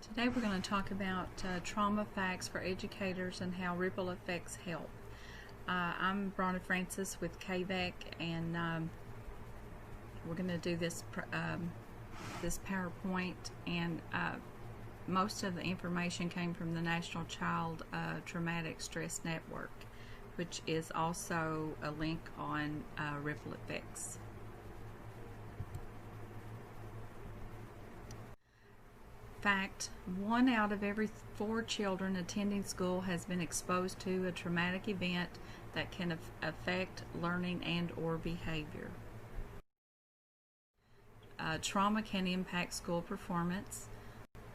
Today we're going to talk about trauma facts for educators and how ripple effects help. I'm Bronna Francis with KVEC, and we're going to do this PowerPoint, and most of the information came from the National Child Traumatic Stress Network, which is also a link on ripple effects. Fact: 1 out of every 4 children attending school has been exposed to a traumatic event that can affect learning and or behavior. Trauma can impact school performance.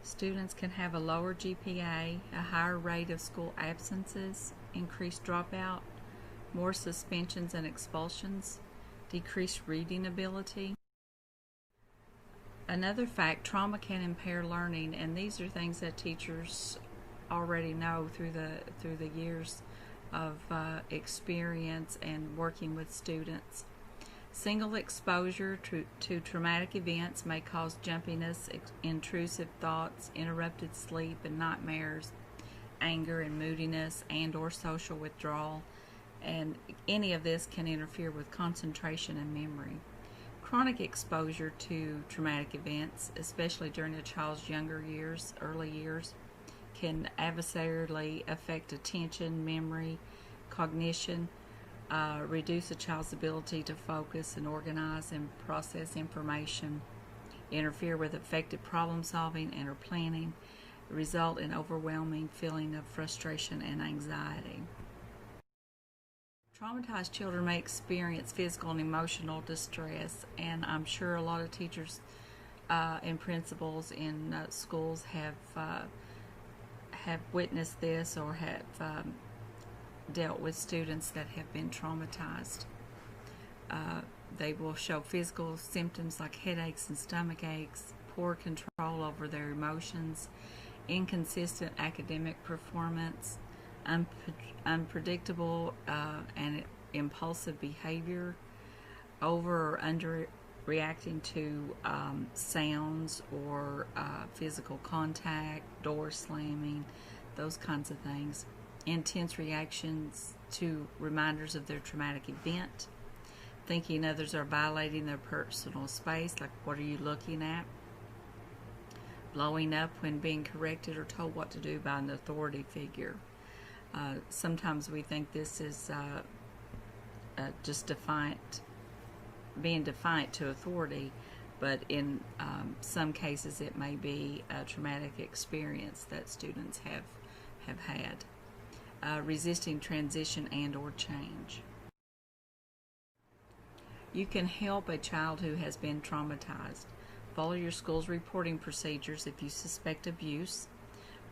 Students can have a lower GPA, a higher rate of school absences, increased dropout, more suspensions and expulsions, decreased reading ability. Another fact: trauma can impair learning, and these are things that teachers already know through the years of experience and working with students. Single exposure to traumatic events may cause jumpiness, intrusive thoughts, interrupted sleep and nightmares, anger and moodiness, and or social withdrawal, and any of this can interfere with concentration and memory. Chronic exposure to traumatic events, especially during a child's early years, can adversarially affect attention, memory, cognition, reduce a child's ability to focus and organize and process information, interfere with effective problem solving and or planning, result in overwhelming feeling of frustration and anxiety. Traumatized children may experience physical and emotional distress, and I'm sure a lot of teachers and principals in schools have witnessed this or have dealt with students that have been traumatized. They will show physical symptoms like headaches and stomach aches, poor control over their emotions, inconsistent academic performance, unpredictable and impulsive behavior, over or under reacting to sounds or physical contact, door slamming, those kinds of things, intense reactions to reminders of their traumatic event, thinking others are violating their personal space, like what are you looking at, blowing up when being corrected or told what to do by an authority figure. Sometimes we think this is just being defiant to authority, but in some cases it may be a traumatic experience that students have had. Resisting transition and or change. You can help a child who has been traumatized. Follow your school's reporting procedures if you suspect abuse.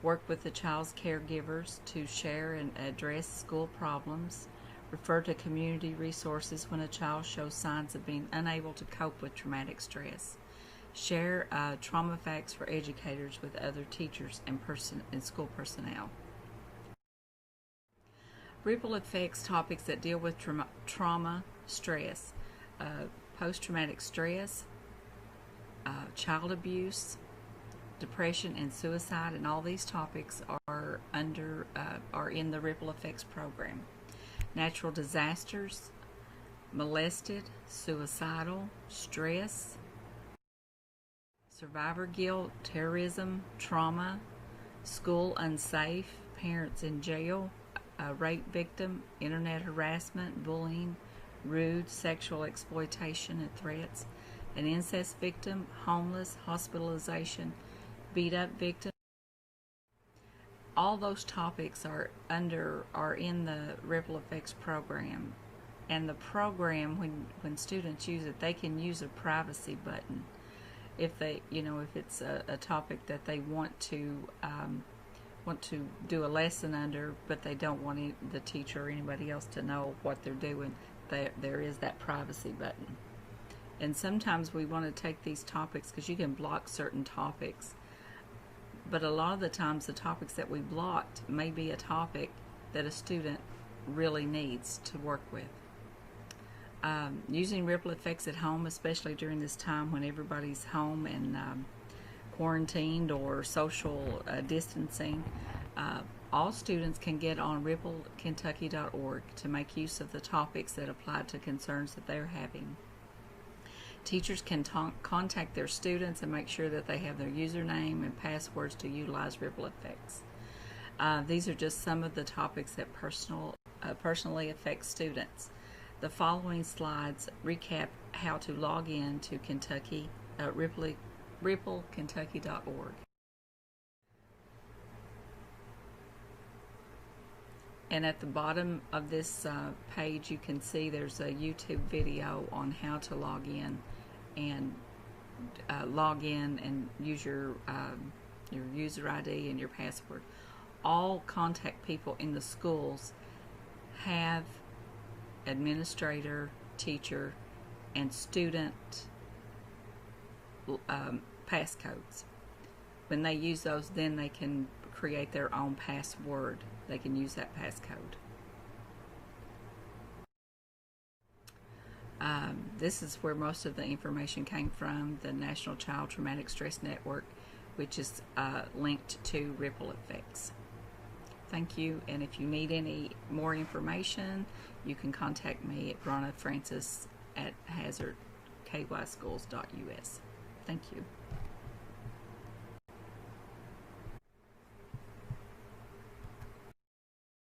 Work with the child's caregivers to share and address school problems. Refer to community resources when a child shows signs of being unable to cope with traumatic stress. Share trauma facts for educators with other teachers and school personnel. Ripple effects topics that deal with trauma, stress, post-traumatic stress, child abuse, depression and suicide, and all these topics are in the Ripple Effects program. Natural disasters, molested, suicidal, stress, survivor guilt, terrorism, trauma, school unsafe, parents in jail, rape victim, internet harassment, bullying, rude sexual exploitation and threats, an incest victim, homeless, hospitalization, beat up victim. All those topics are in the Ripple Effects program, and the program, when students use it, they can use a privacy button if it's a topic that they want to do a lesson under, but they don't want the teacher or anybody else to know what they're doing. There is that privacy button. And sometimes we want to take these topics, because you can block certain topics, but a lot of the times the topics that we blocked may be a topic that a student really needs to work with. Using ripple effects at home, especially during this time when everybody's home and quarantined or social distancing, all students can get on ripplekentucky.org to make use of the topics that apply to concerns that they're having. Teachers can contact their students and make sure that they have their username and passwords to utilize Ripple Effects. These are just some of the topics that personally affect students. The following slides recap how to log in to ripplekentucky.org. And at the bottom of this page, you can see there's a YouTube video on how to log in and use your user ID and your password. All contact people in the schools have administrator, teacher, and student passcodes. When they use those, then they can create their own password. They can use that passcode. This is where most of the information came from, the National Child Traumatic Stress Network, which is linked to Ripple Effects. Thank you, and if you need any more information, you can contact me at Bronna Francis at hazardkyschools.us. Thank you.